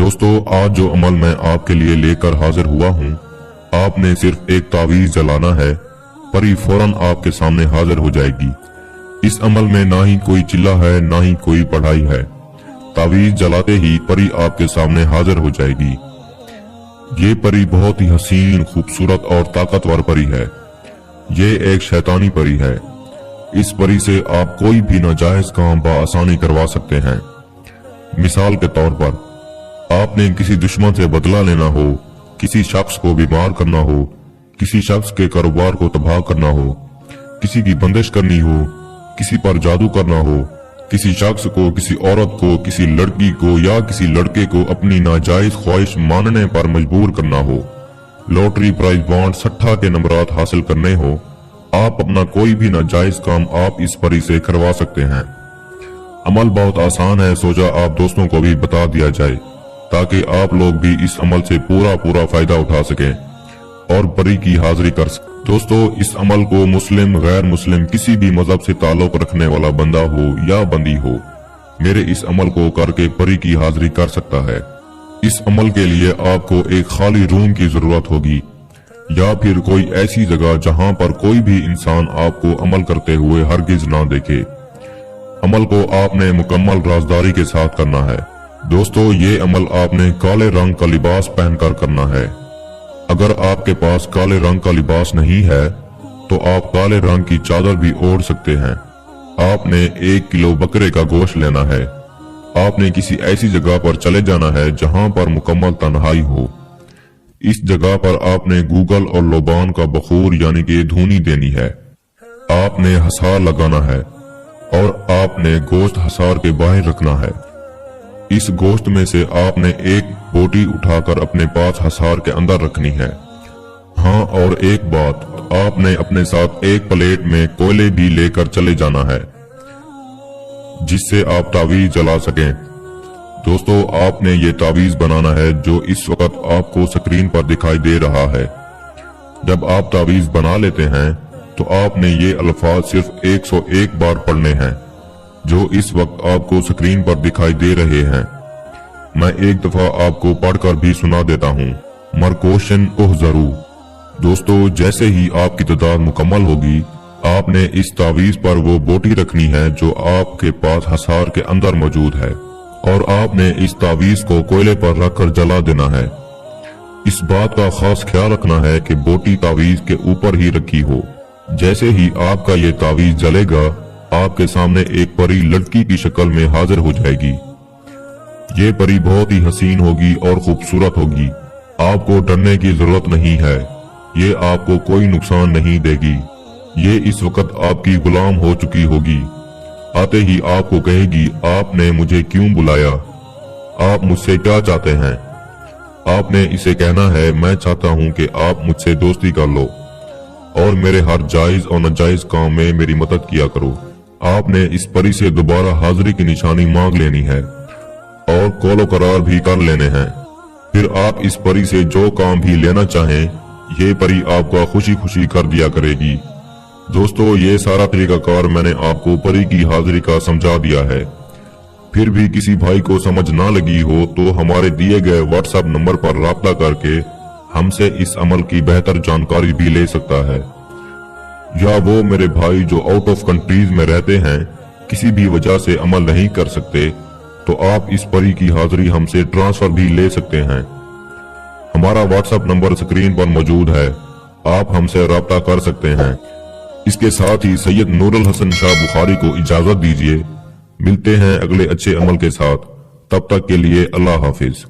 दोस्तों, आज जो अमल मैं आपके लिए लेकर हाजिर हुआ हूँ, आपने सिर्फ एक तावीज जलाना है, परी फौरन आपके सामने हाजिर हो जाएगी। इस अमल में ना ही कोई चिल्ला है, ना ही कोई पढ़ाई है। तावीज जलाते ही परी आपके सामने हाजिर हो जाएगी। ये परी बहुत ही हसीन, खूबसूरत और ताकतवर परी है। ये एक शैतानी परी है। इस परी से आप कोई भी नाजायज काम बआसानी करवा सकते हैं। मिसाल के तौर पर, आपने किसी दुश्मन से बदला लेना हो, किसी शख्स को बीमार करना हो, किसी शख्स के कारोबार को तबाह करना हो, किसी की बंदिश करनी हो, किसी पर जादू करना हो, किसी शख्स को, किसी औरत को, किसी लड़की को या किसी लड़के को अपनी नाजायज ख्वाहिश मानने पर मजबूर करना हो, लॉटरी, प्राइज बॉन्ड, सट्टा के नंबरात हासिल करने हो, आप अपना कोई भी नाजायज काम आप इस परी से करवा सकते हैं। अमल बहुत आसान है, सोचा आप दोस्तों को भी बता दिया जाए ताकि आप लोग भी इस अमल से पूरा फायदा उठा सकें और परी की हाजिरी कर सकें। दोस्तों, इस अमल को मुस्लिम, गैर मुस्लिम, किसी भी मजहब से ताल्लुक रखने वाला बंदा हो या बंदी हो, मेरे इस अमल को करके परी की हाजिरी कर सकता है। इस अमल के लिए आपको एक खाली रूम की जरूरत होगी या फिर कोई ऐसी जगह जहां पर कोई भी इंसान आपको अमल करते हुए हरगिज ना देखे। अमल को आपने मुकम्मल राजदारी के साथ करना है। दोस्तों, ये अमल आपने काले रंग का लिबास पहनकर करना है। अगर आपके पास काले रंग का लिबास नहीं है तो आप काले रंग की चादर भी ओढ़ सकते हैं। आपने 1 किलो बकरे का गोश्त लेना है। आपने किसी ऐसी जगह पर चले जाना है जहां पर मुकम्मल तन्हाई हो। इस जगह पर आपने गूगल और लोबान का बखूर यानी कि धुनी देनी है। आपने हसार लगाना है और आपने गोश्त हसार के बाहर रखना है। इस गोश्त में से आपने एक बोटी उठाकर अपने पास हसार के अंदर रखनी है। हाँ, और एक बात, आपने अपने साथ एक प्लेट में कोयले भी लेकर चले जाना है जिससे आप तावीज जला सकें। दोस्तों, आपने ये तावीज बनाना है जो इस वक्त आपको स्क्रीन पर दिखाई दे रहा है। जब आप तावीज बना लेते हैं तो आपने ये अल्फाज सिर्फ 101 बार पढ़ने हैं जो इस वक्त आपको स्क्रीन पर दिखाई दे रहे हैं। मैं एक दफा आपको पढ़कर भी सुना देता हूँ। मरकोशन उहज़रू। दोस्तों, जैसे ही आपकी तादाद मुकम्मल होगी, आपने इस तावीज पर वो बोटी रखनी है जो आपके पास हसार के अंदर मौजूद है और आपने इस तावीज को कोयले पर रखकर जला देना है। इस बात का खास ख्याल रखना है कि बोटी तावीज के ऊपर ही रखी हो। जैसे ही आपका ये तावीज जलेगा, आपके सामने एक परी लड़की की शक्ल में हाजिर हो जाएगी। ये परी बहुत ही हसीन होगी और खूबसूरत होगी। आपको डरने की जरूरत नहीं है। ये आपको कोई नुकसान नहीं देगी। ये इस वक्त आपकी गुलाम हो चुकी होगी। आते ही आपको कहेगी, आपने मुझे क्यों बुलाया? आप मुझसे क्या चाहते हैं? आपने इसे कहना है, मैं चाहता हूँ कि आप मुझसे दोस्ती कर लो और मेरे हर जायज और नाजायज काम में मेरी मदद किया करो। आपने इस परी से दोबारा हाजिरी की निशानी मांग लेनी है और कौलो करार भी कर लेने हैं। फिर आप इस परी से जो काम भी लेना चाहें, ये परी आपका खुशी खुशी कर दिया करेगी। दोस्तों, ये सारा तरीकाकार मैंने आपको परी की हाजिरी का समझा दिया है। फिर भी किसी भाई को समझ ना लगी हो तो हमारे दिए गए व्हाट्सएप नंबर पर राब्ता करके हमसे इस अमल की बेहतर जानकारी भी ले सकता है। या वो मेरे भाई जो आउट ऑफ कंट्रीज में रहते हैं, किसी भी वजह से अमल नहीं कर सकते, तो आप इस परी की हाजिरी हमसे ट्रांसफर भी ले सकते हैं। हमारा व्हाट्सएप नंबर स्क्रीन पर मौजूद है, आप हमसे राब्ता कर सकते हैं। इसके साथ ही सैयद नूरुल हसन शाह बुखारी को इजाजत दीजिए। मिलते हैं अगले अच्छे अमल के साथ। तब तक के लिए अल्लाह हाफिज।